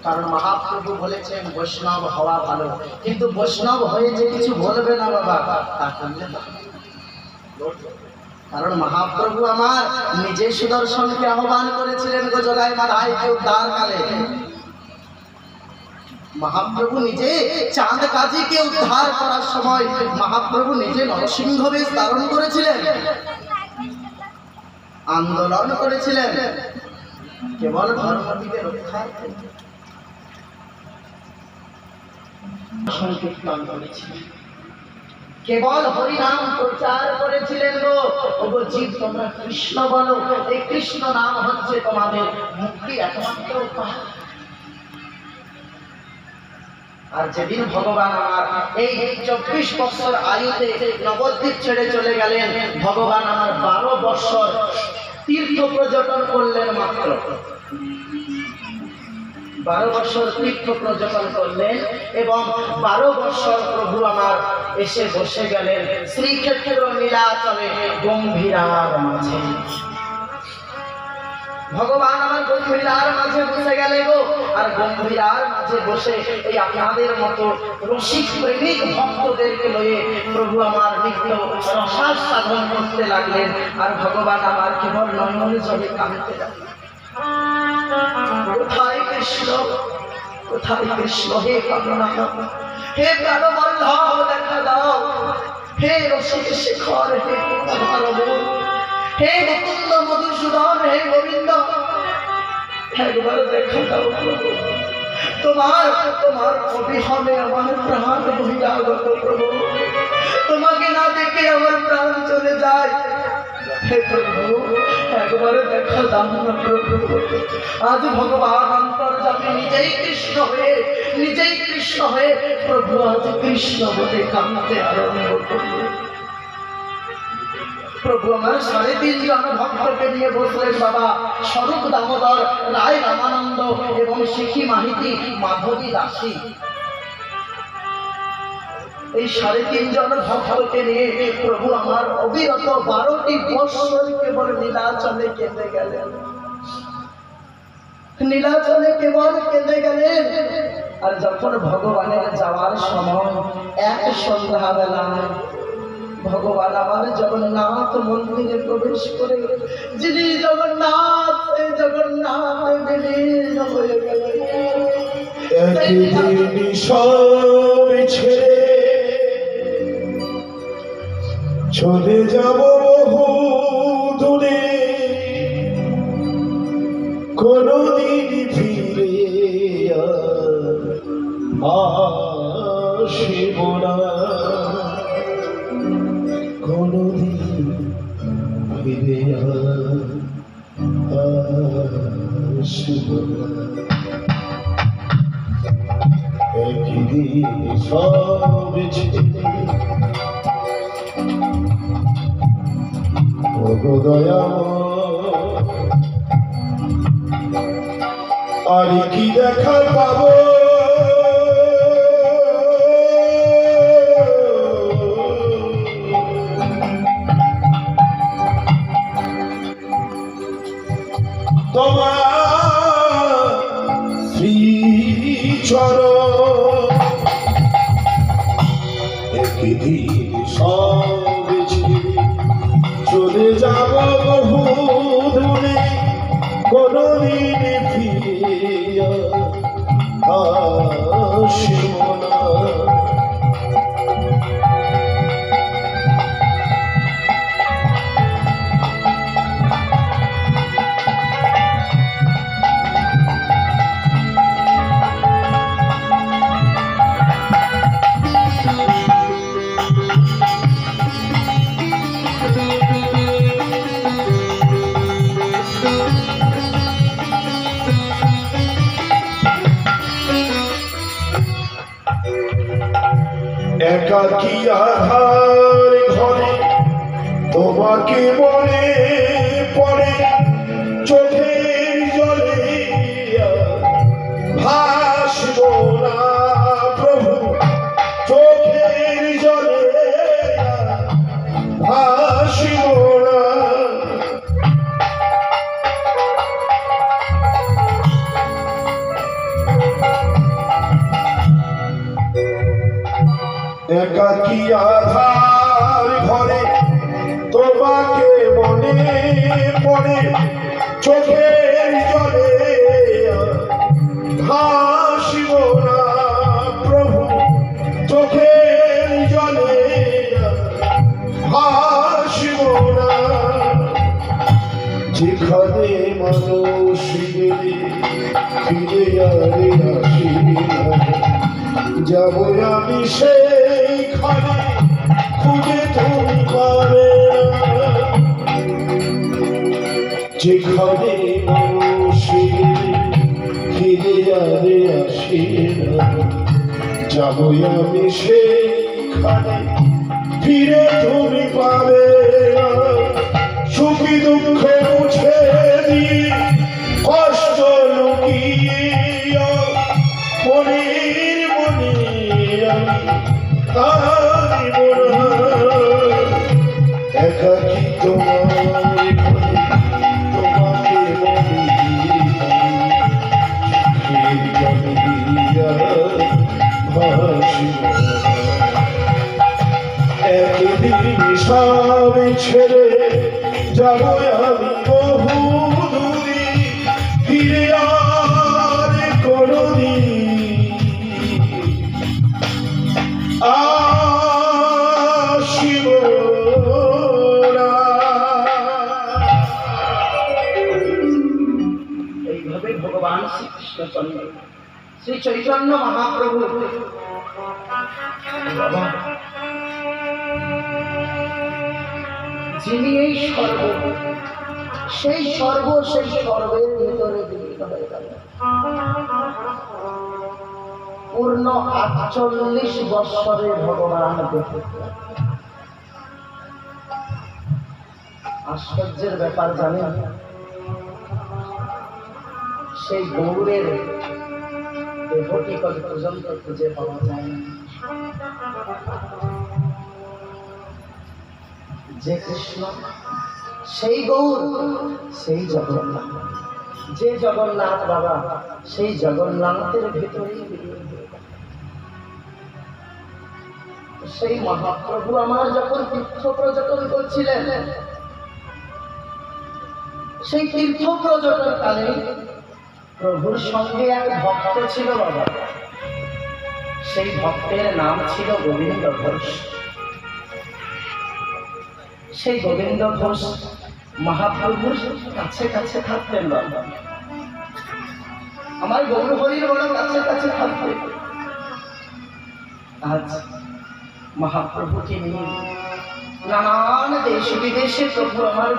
কারণ মহাপ্রভু বলেছেন বৈষ্ণব হওয়া ভালো, কিন্তু বৈষ্ণব হয়ে যে কিছু বলবে না বাবা তা করলে না। কারণ মহাপ্রভু আমার নিজে সুদর্শনকে আহ্বান করেছিলেন গো জগাই মাধাইকে উদ্ধার কালে। মহাপ্রভু নিজে চাঁদ কাজীকে উদ্ধার করার সময় মহাপ্রভু নিজে নরসিংহ বেশ ধারণ করেছিলেন, আন্দোলন করেছিলেন কেবল ধর্মটিকে রক্ষার জন্য। সংকীর্তন করেছিলেন, কেবল হরিনাম প্রচার করেছিলেন গো। ওগো জীব তোমরা কৃষ্ণ বলো, এই কৃষ্ণ নাম হচ্ছে তোমাদের মুক্তি একমাত্র উপায়। আর যেদিন ভগবান আমার এই 24 বছর আয়ুতে নবদ্বীপ ছেড়ে চলে গেলেন, ভগবান আমার 12 বছর তীর্থ পর্যটন করলেন, মাত্র 12 বছর তীর্থ পর্যটন করলেন এবং 12 বছর প্রভু আমার এসে বসে গেলেন শ্রীক্ষেত্র নীলাচলে গম্ভীরার মাঝে। ভগবান আমার গম্ভীরার মাঝে বসে গেলে গো। আর গম্ভীরার মাঝে বসে এই আপনাদের মতো রসিক প্রেমিক ভক্তদেরকে লয়ে প্রভু আমার নিত্য রসাস্বাদন করতে লাগলেন। আর ভগবান আমার কেবল নয়ন জলে কাঁদতে লাগলেন, কোথায় কৃষ্ণ, কোথায় কৃষ্ণ, হে কামনা, হে প্রাণবল্লভ দেখা দাও, হে রসিক শেখর, হে হে মুকুন্দ মধুসূদন, হে গোবিন্দ, একবার দেখা দাও। তোমার তোমার অবিহনে আমার প্রাণ বহিরাগত প্রভু, তোমাকে না দেখে আমার প্রাণ চলে যায়। হে প্রভু একবারে দেখা দাও না প্রভু। আজ ভগবান অন্তর্যামী নিজেই কৃষ্ণ হয়ে, নিজেই কৃষ্ণ হয়ে প্রভু আজ কৃষ্ণ বলে কাঁদতে আরম্ভ করল। প্রভু আমার 3.5 জন ভক্তকে নিয়ে বসলেন বাবা স্বরূপ দামোদর, রায় রামানন্দ এবং শিখি মাহিতি, মাধবী দাসী। এই 3.5 জন ভক্তকে নিয়ে প্রভু আমার অবিরত 12টি বৎসর কেবল নীলাচলে কেঁদে গেলেন, নীলাচলে কেবল কেঁদে গেলেন। আর যখন ভগবানের যাওয়ার সময় এক সন্ধ্যাবেলা ভগবান আমার জগন্নাথ মন্দিরে প্রবেশ করে, যিনি জগন্নাথ সেই জগন্নাথ বিলীন হয়ে গেলেন। একদিন সব ছেড়ে চলে যাব বহু দূরে, কোনদিন ফিরে আসিব না, কোনদিন ফিরে আসিব না। একদিন সব ছেড়ে ওগো দয়াময়, আর কি দেখা পাবো, তোমার শ্রীচরণ। একদিন সব ছেড়ে চলে যাব বহু দূরে, কোনদিন ফিরে আসিব না। একাকী আধার ঘরে তোমাকে মনে পড়ে, চোখের জলে ভাসব না প্রভু, চোখের জলে ভাসব না। একাকী আধার ঘরে তোমাকে মনে পড়ে চোখের জলে ভাসিব না প্রভু চোখের জলে ভাসিব না যেখানে মানুষ ফিরে আরে আসি যাব আমি সেইখানে খুঁজে তুমি পাবে যেখানে মানুষ ফিরে আরে আসি যাব আমি সেইখানে ফিরে তুমি পাবে সুখী দুঃখ মুছে দিয়ে কষ্ট লুকিয়ে মনির মনির আমি একাকী তোমাকে একদিন সব ছেড়ে যাব আমি বহু দূরে ফিরে আর কোনদিন আসিব না। এইভাবে ভগবান শ্রীকৃষ্ণচন্দ্র শ্রী চৈতন্য মহাপ্রভু বাবা যিনি এই স্বর্গ সেই স্বর্গের ভিতরে বিলীন হয়ে গেল পূর্ণ ৪৮ বৎসরে ভগবান দেখে আশ্চর্যের ব্যাপার জানেন সেই গৌরের দেহটি কত পর্যন্ত খুঁজে পাওয়া যায় না যে কৃষ্ণ সেই গৌর সেই জগন্নাথ যে জগন্নাথ বাবা সেই জগন্নাথের ভিতরেই সেই মহাপ্রভু আমার যখন তীর্থ পর্যটন করছিলেন সেই তীর্থ পর্যটন কালে প্রভুর সঙ্গে এক ভক্ত ছিল বাবা সেই ভক্তের নাম ছিল গোবিন্দ ঘোষ সেই গোবিন্দ ঘোষ মহাপ্রভুর কাছে কাছে থাকতেন বাবা আমার গৌর হরির বড় কাছে কাছে থাকতেন আজ মহাপ্রভুকে নিয়ে নানান দেশ বিদেশে প্রভু আমার